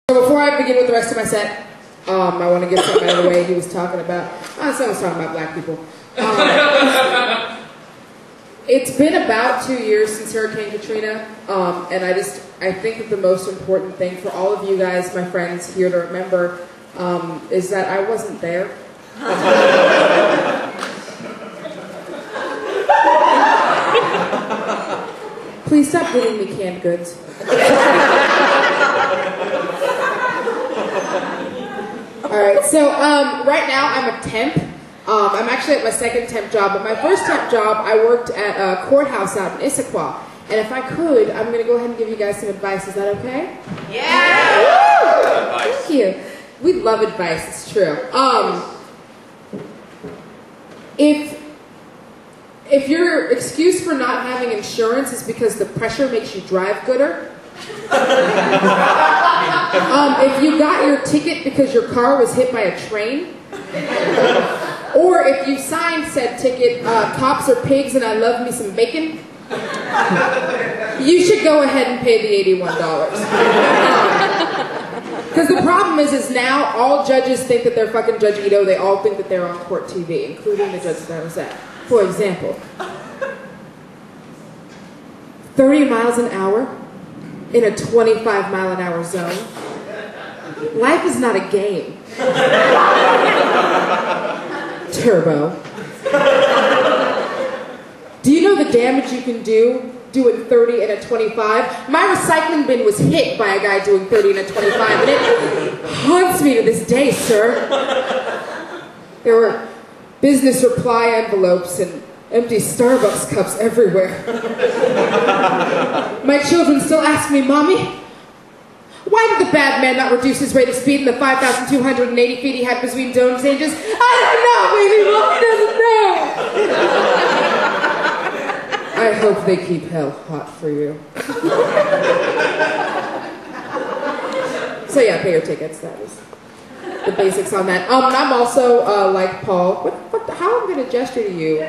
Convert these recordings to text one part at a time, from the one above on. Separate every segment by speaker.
Speaker 1: So before I begin with the rest of my set, I want to get something out of the way. He was talking about, someone's talking about black people. It's been about 2 years since Hurricane Katrina, and I think that the most important thing for all of you guys, my friends, here to remember, is that I wasn't there. Please stop giving me canned goods. Alright, so right now I'm a temp. I'm actually at my second temp job, but my first temp job I worked at a courthouse out in Issaquah. And if I could, I'm going to go ahead and give you guys some advice. Is that okay?
Speaker 2: Yeah!
Speaker 1: Thank you. We love advice, it's true. If your excuse for not having insurance is because the pressure makes you drive gooder, if you got your ticket because your car was hit by a train, or if you signed said ticket, cops are pigs and I love me some bacon, you should go ahead and pay the $81. Because the problem is now all judges think that they're fucking Judge Ito. They all think that they're on court TV, including the judge that I was at. For example, 30 miles an hour in a 25-mile-an-hour zone. Life is not a game. Turbo. Do you know the damage you can do doing 30 and a 25? My recycling bin was hit by a guy doing 30 and a 25, and it haunts me to this day, sir. There were business reply envelopes and empty Starbucks cups everywhere. My children still ask me, Mommy, why did the bad man not reduce his rate of speed in the 5,280 feet he had between dome changes? I don't know, baby, Mom doesn't know. I hope they keep hell hot for you. So yeah, pay your tickets, that is the basics on that. I'm also, like Paul, how am I going to gesture to you?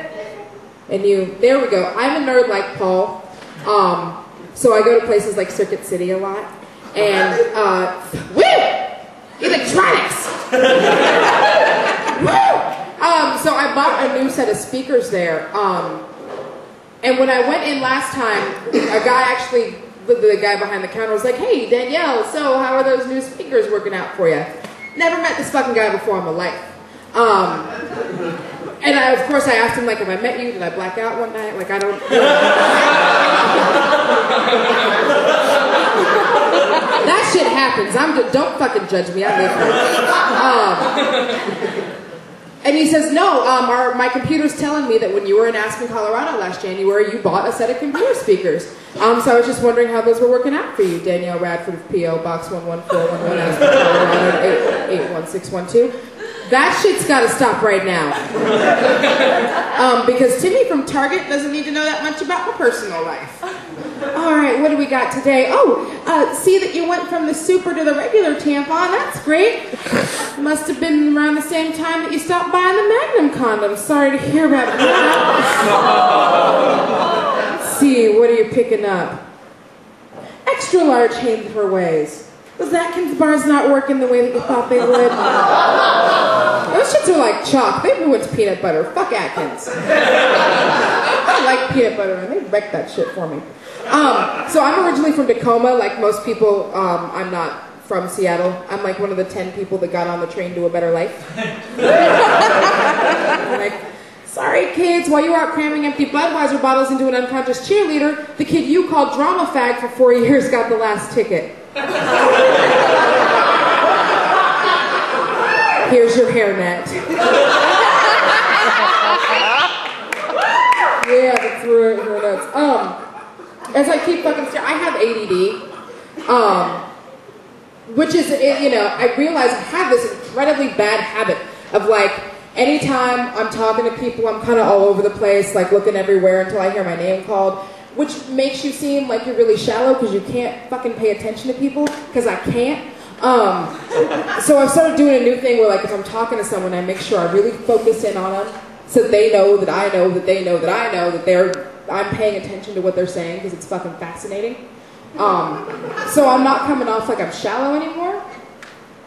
Speaker 1: And you, there we go. I'm a nerd like Paul. So I go to places like Circuit City a lot. And, woo! Electronics! Woo! So I bought a new set of speakers there. And when I went in last time, a guy actually, the guy behind the counter was like, hey, Danielle, so how are those new speakers working out for you? Never met this fucking guy before in my life. And of course I asked him, like, if I met you, did I black out one night? Like, I don't... That shit happens. Don't fucking judge me. I live here. And he says, no, my computer's telling me that when you were in Aspen, Colorado last January, you bought a set of computer speakers. So I was just wondering how those were working out for you. Danielle Radford of P.O. Box 11411, Aspen, Colorado, 81612. That shit's gotta stop right now. Because Timmy from Target doesn't need to know that much about my personal life. Alright, what do we got today? Oh, see that you went from the super to the regular tampon. That's great. Must have been around the same time that you stopped buying the Magnum condoms. Sorry to hear about that. Let's see, what are you picking up? Extra large Hain's. Those Atkins bars not working the way that you thought they would? Those shits are like chalk. They ruined peanut butter. Fuck Atkins. I like peanut butter and they wrecked that shit for me. So I'm originally from Tacoma. Like most people, I'm not from Seattle. I'm like one of the 10 people that got on the train to a better life. Like, sorry kids, while you were out cramming empty Budweiser bottles into an unconscious cheerleader, the kid you called drama fag for 4 years got the last ticket. Here's your hairnet. Yeah, that's right, hairnets. As I keep fucking staring, I have ADD. Which is, you know, I realize I have this incredibly bad habit of like, anytime I'm talking to people, I'm kind of all over the place, like looking everywhere until I hear my name called. Which makes you seem like you're really shallow because you can't fucking pay attention to people, because I can't. So I've started doing a new thing where like if I'm talking to someone, I make sure I really focus in on them so that they know that I know that they know that I know that I'm paying attention to what they're saying because it's fucking fascinating. So I'm not coming off like I'm shallow anymore.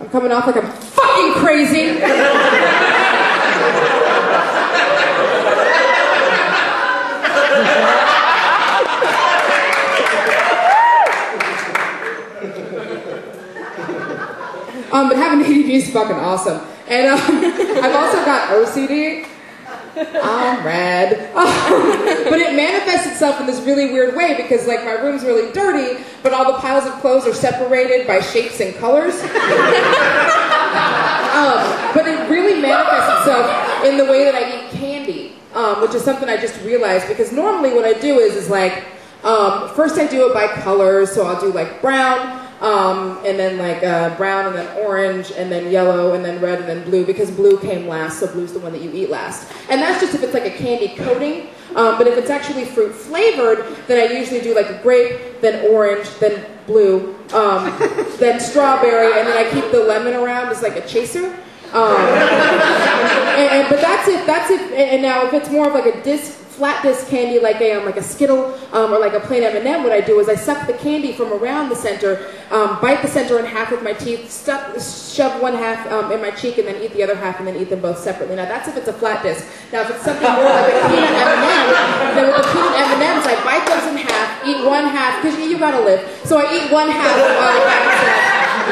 Speaker 1: I'm coming off like I'm fucking crazy. But having ADD is fucking awesome. And I've also got OCD. I'm red. But it manifests itself in this really weird way because like my room's really dirty, but all the piles of clothes are separated by shapes and colors. But it really manifests itself in the way that I eat candy, which is something I just realized because normally what I do is like, first I do it by colors, so I'll do like brown, and then like brown and then orange and then yellow and then red and then blue because blue came last, so blue's the one that you eat last. And that's just if it's like a candy coating, but if it's actually fruit flavored, then I usually do like a grape, then orange, then blue, then strawberry, and then I keep the lemon around as like a chaser. But that's it. And now if it's more of like a flat disc candy, like a Skittle or like a plain M&M, what I do is I suck the candy from around the center, bite the center in half with my teeth, shove one half in my cheek, and then eat the other half, and then eat them both separately. Now that's if it's a flat disc. Now if it's something more like a peanut M&M, then with the peanut M&Ms, I bite those in half, eat one half, because you gotta live. So I eat one half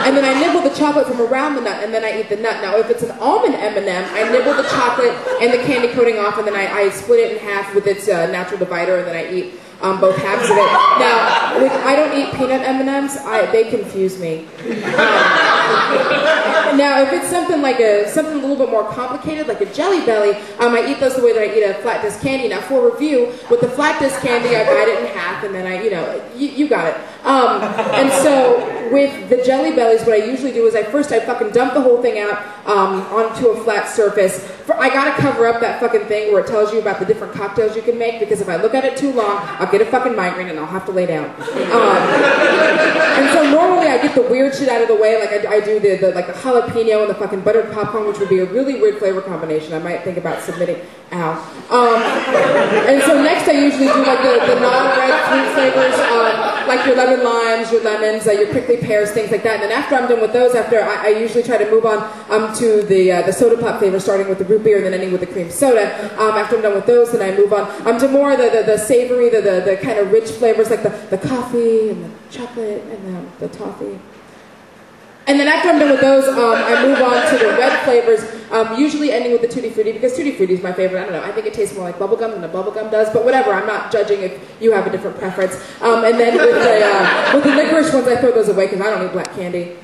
Speaker 1: and then I nibble the chocolate from around the nut, and then I eat the nut. Now, if it's an almond M&M, I nibble the chocolate and the candy coating off, and then I split it in half with its natural divider, and then I eat both halves of it. Now, I don't eat peanut M&Ms. They confuse me. Now, if it's something like something a little bit more complicated, like a Jelly Belly, I eat those the way that I eat a flat disc candy. Now, for review, with the flat disc candy, I bite it in half, and then you got it. And so with the Jelly Bellies, what I usually do is I fucking dump the whole thing out onto a flat surface. I gotta cover up that fucking thing where it tells you about the different cocktails you can make, because if I look at it too long, I'll get a fucking migraine and I'll have to lay down. And so normally I get the weird shit out of the way, like I do the jalapeno and the fucking buttered popcorn, which would be a really weird flavor combination. I might think about submitting. Ow. And so next I usually do like the non-red fruit flavors, like your lemon limes, your lemons, your prickly pears, things like that. And then after I'm done with those, I usually try to move on to the soda pop flavor, starting with the root beer and then ending with the cream soda. After I'm done with those, then I move on to more the savory, the kind of rich flavors, like the coffee and the chocolate and the toffee. And then after I'm done with those, I move on to the red flavors, usually ending with the Tutti Frutti, because Tutti Frutti is my favorite. I don't know, I think it tastes more like bubblegum than a bubblegum does, but whatever, I'm not judging if you have a different preference. And then with the licorice ones, I throw those away because I don't eat black candy.